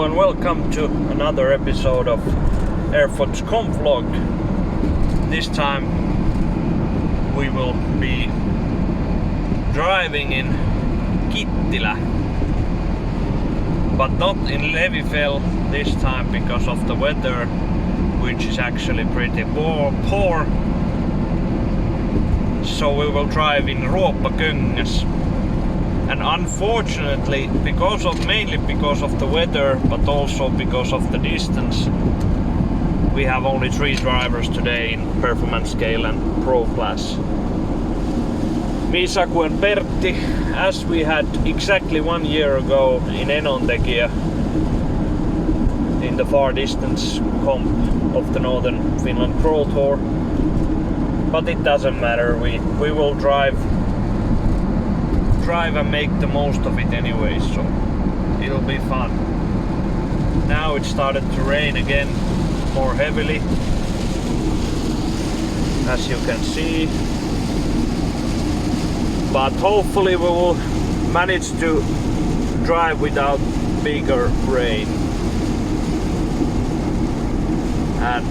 and welcome to another episode of Rfot's comp vlog. This time we will be driving in Kittilä, but not in Levifel this time because of the weather, which is actually pretty poor. So we will drive in Rfot. And unfortunately, mainly because of the weather, but also because of the distance, we have only 3 drivers today in performance scale and pro class. Me, Saku and Pertti, as we had exactly 1 year ago in Enontekijä, in the far distance comp of the Northern Finland Crawl Tour. But it doesn't matter, we will drive and make the most of it anyway, so it'll be fun. Now it started to rain again, more heavily, as you can see, but hopefully we will manage to drive without bigger rain. And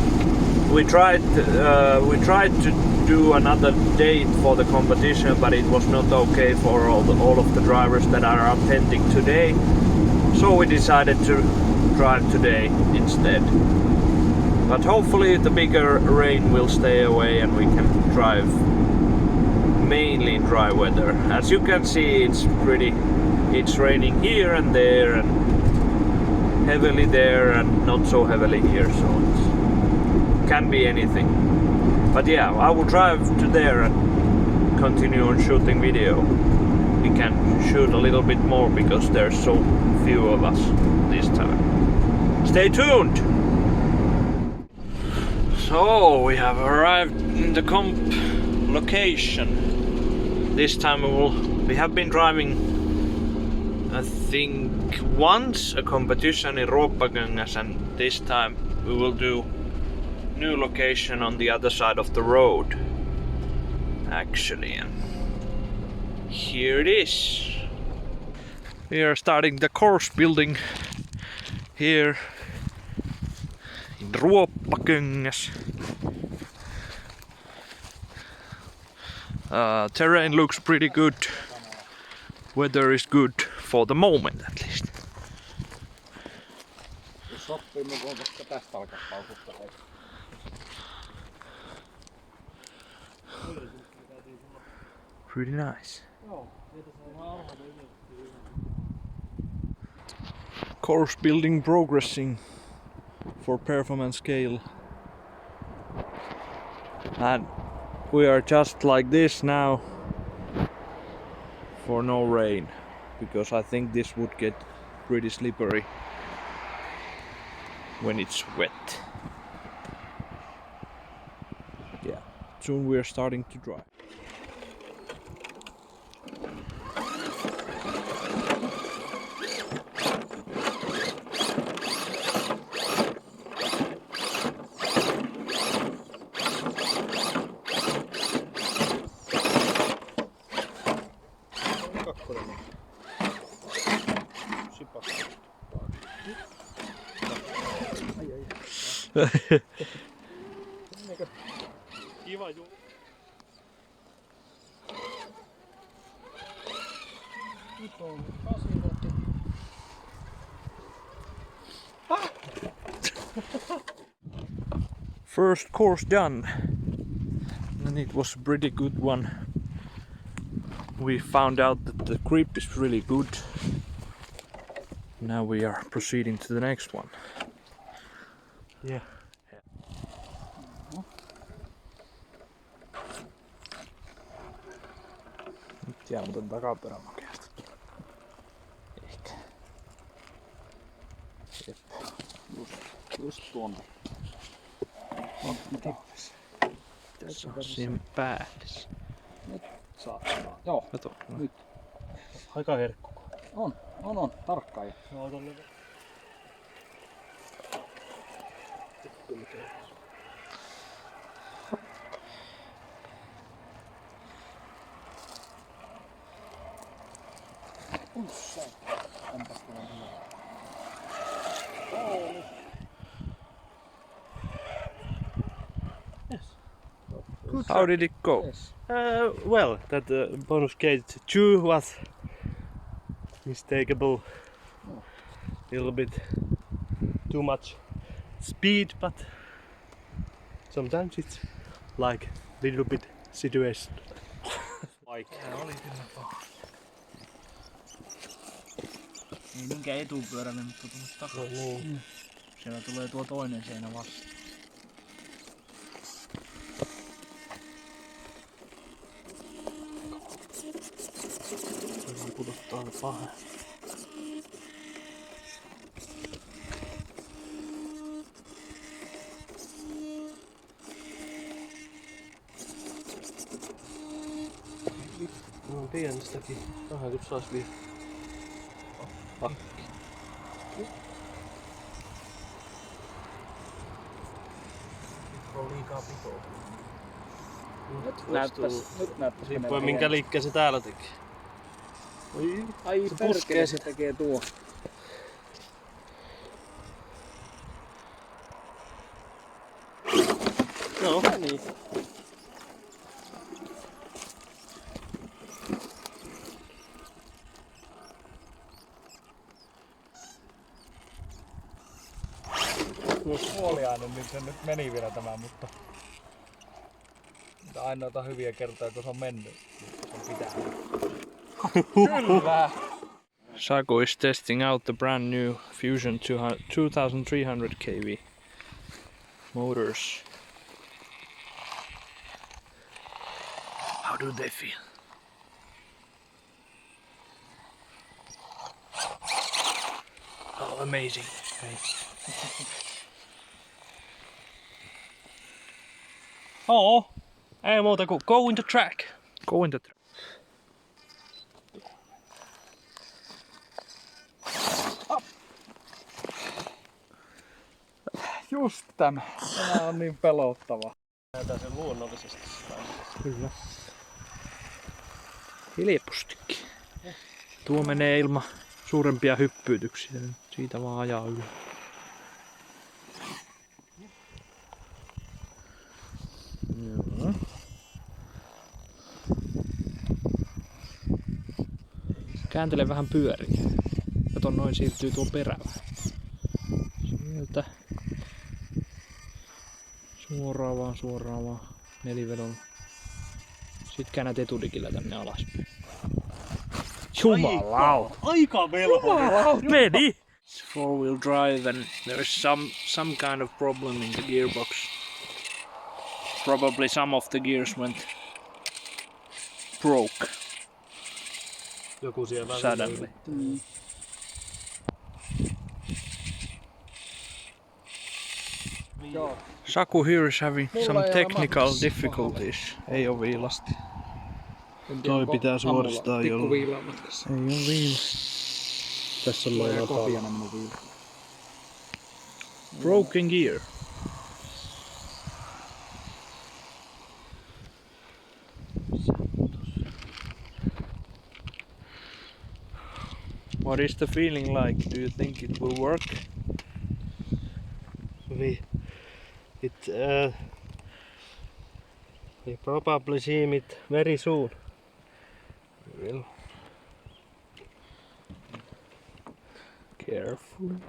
we tried to do another date for the competition, but it was not okay for all of the drivers that are attending today, so we decided to drive today instead. But hopefully the bigger rain will stay away and we can drive mainly in dry weather. As you can see, it's raining here and there, and heavily there and not so heavily here, so it can be anything. But yeah, I will drive to there and continue on shooting video. We can shoot a little bit more because there's so few of us this time. Stay tuned! So we have arrived in the comp location. This time we have been driving, I think, once a competition in Rfot, and this time we will do new location on the other side of the road, actually, and here it is. We are starting the course building here in Rfot. Terrain looks pretty good. Weather is good for the moment, at least. Pretty nice. Course building progressing for performance scale. And we are just like this now for no rain, because I think this would get pretty slippery when it's wet. Yeah, soon we are starting to drive. Kiva juu. First course done, and it was a pretty good one. We found out that the grip is really good. Now we are proceeding to the next one. Yeah. Nyt jää muuten takaperä makeasti. Ehkä. Jep. Just tuonne. Se on siihen päälle. Nyt saattaa. Joo. Kato. Nyt. Aika herkku. On. Tarkkaan. No, tolle. Good How did it go? Yes. Well, that bonus gate 2 was mistakable. Oh. Little bit too much speed, but sometimes it's like little bit situation. Like. Ei niinkään etupyörälle, mutta tuonne takaa. No niin. Siellä tulee tuo toinen seinä vastaan. Pudottaa paha. No pienestäkin. Vähän kun sais vielä pakki. On liikaa pitoa. Nyt näyttäis Riippuen minkä liikkeen se täällä tekee. Ai se perkele, puskee se tekee tuo. No niin. Puoliainen niin se nyt meni vielä tämä, mutta ainoita hyviä kertoja kun se on mennyt. Se pitää. Kyllä! Saku is testing out the brand new Fusion 2300 kV motors. How do they feel? Oh, amazing. Okay. Oo. Ei muuta kuin go in the track. Go in the track. Just tämä. Tämä on niin pelottava. Näytää sen luonnollisesti. Kyllä. Helpostikin. Tuo menee ilman suurempia hyppyytyksiä. Siitä vaan ajaa yli. Joo. Kääntele vähän pyöriä. Kato, noin siirtyy tuo perä. Sieltä. Suoraan vaan. Nelivedolla. Sitten käännät etudigillä tänne alaspäin. Jumalauta! Aika velho! Meni! It's 4-wheel drive and there is some kind of problem in the gearbox. Probably some of the gears went broke Joku siellä suddenly. Joo. Saku here is having Mulla some ei ole technical matkassa difficulties. Ei oo viilasti. En tiedä, Toi onko pitää aamulla suoristaa tikku jollain. viilaa matkassa. Ei oo viila. Tässä on Mulla ei meidän ole kopiana minun viila. Broken gear. What is the feeling like? Do you think it will work? We probably see it very soon. Will. Carefully.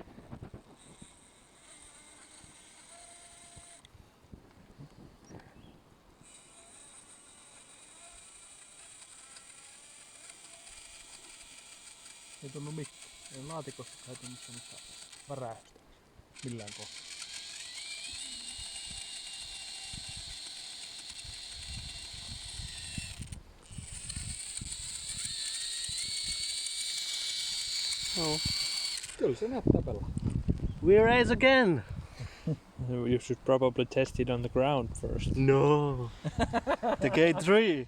Ei tunnu mitään. Ei laatikosta kai tunnu semmoista väräystä. Millään kohtaa. No. Kyllä se näyttää pelaa. We race again! You should probably test it on the ground first. No! The gate 3!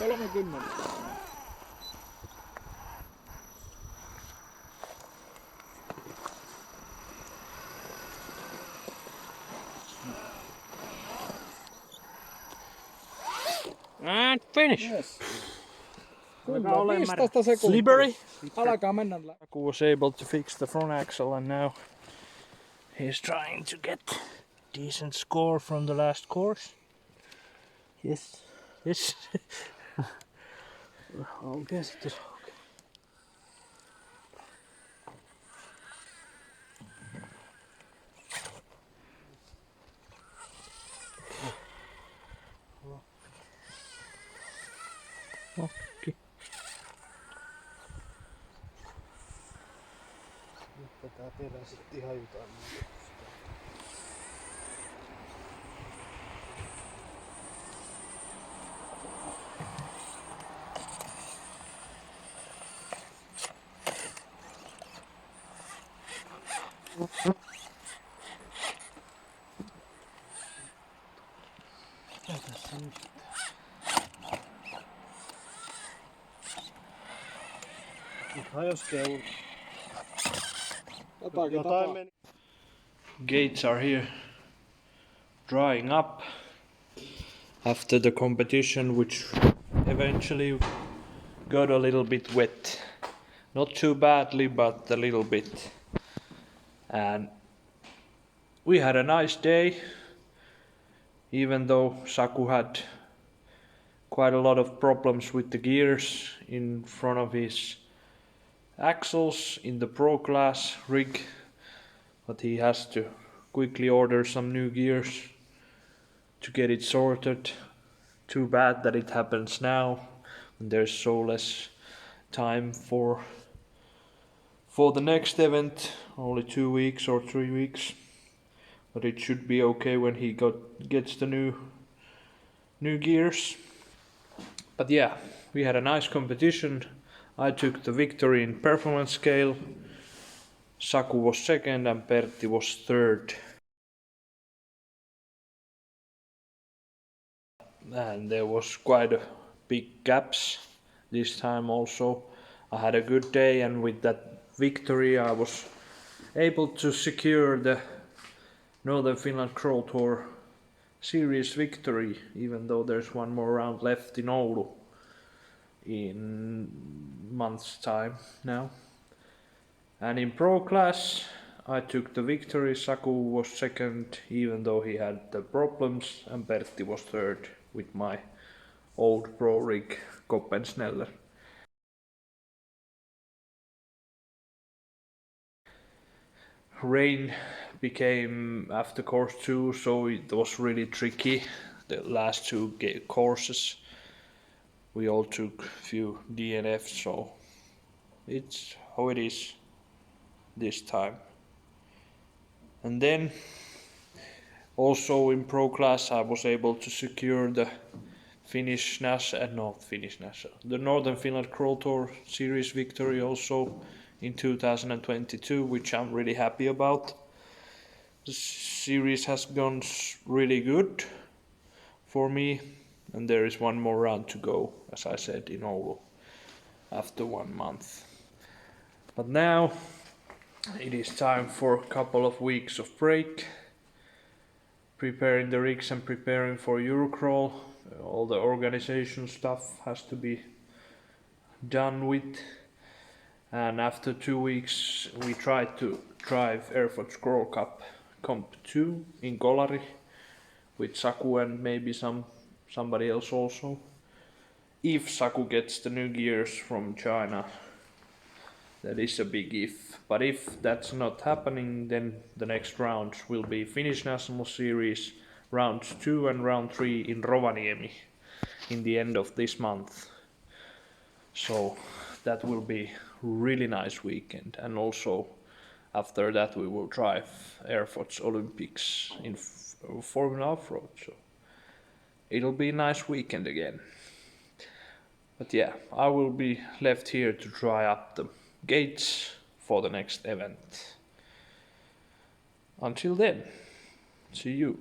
30. And finish. Yes. Alkaa olemaan 15 sekuntia. Slippery. Alkaa mennä. Aku was able to fix the front axle and now he's trying to get decent score from the last course. Yes. Yes. Okay, sitten. Okei. Nyt tää perä sitten ihan jotain. Ja tässä nyt sitten. Nyt hajoskee jotain meni. Gates are here drying up after the competition, which eventually got a little bit wet. Not too badly, but a little bit. And we had a nice day, even though Saku had quite a lot of problems with the gears in front of his axles in the Pro Class rig, but he has to quickly order some new gears to get it sorted. Too bad that it happens now, and there's so less time for the next event, only 2 weeks or 3 weeks, but it should be okay when he gets the new gears. But yeah, we had a nice competition. I took the victory in performance scale. Saku was second and Pertti was third. And there was quite a big gaps this time also. I had a good day, and with that victory I was able to secure the Northern Finland Crawl Tour series victory, even though there's one more round left in Oulu in month's time now. And in Pro Class I took the victory. Saku was second, even though he had the problems, and Pertti was third with my old pro rig Koppensneller. Rain became after course 2, so it was really tricky. The last 2 courses we all took few DNFs, so it's how it is this time. And then also in Pro Class I was able to secure the the Northern Finland Crawl Tour series victory also in 2022, which I'm really happy about. The series has gone really good for me, and there is one more round to go, as I said, in Oulu after 1 month. But now it is time for a couple of weeks of break, preparing the rigs and preparing for Eurocrawl. All the organization stuff has to be done with, and after 2 weeks we tried to drive Rfot Scroll Cup Comp 2 in Kolari with Saku and maybe somebody else also, if Saku gets the new gears from China. That is a big if, but if that's not happening, then the next rounds will be Finnish National Series round 2 and round 3 in Rovaniemi in the end of this month. So that will be really nice weekend, and also after that we will drive Rfot's Olympics in Formula Off-Road, so it'll be a nice weekend again. But yeah, I will be left here to dry up the gates for the next event. Until then, see you.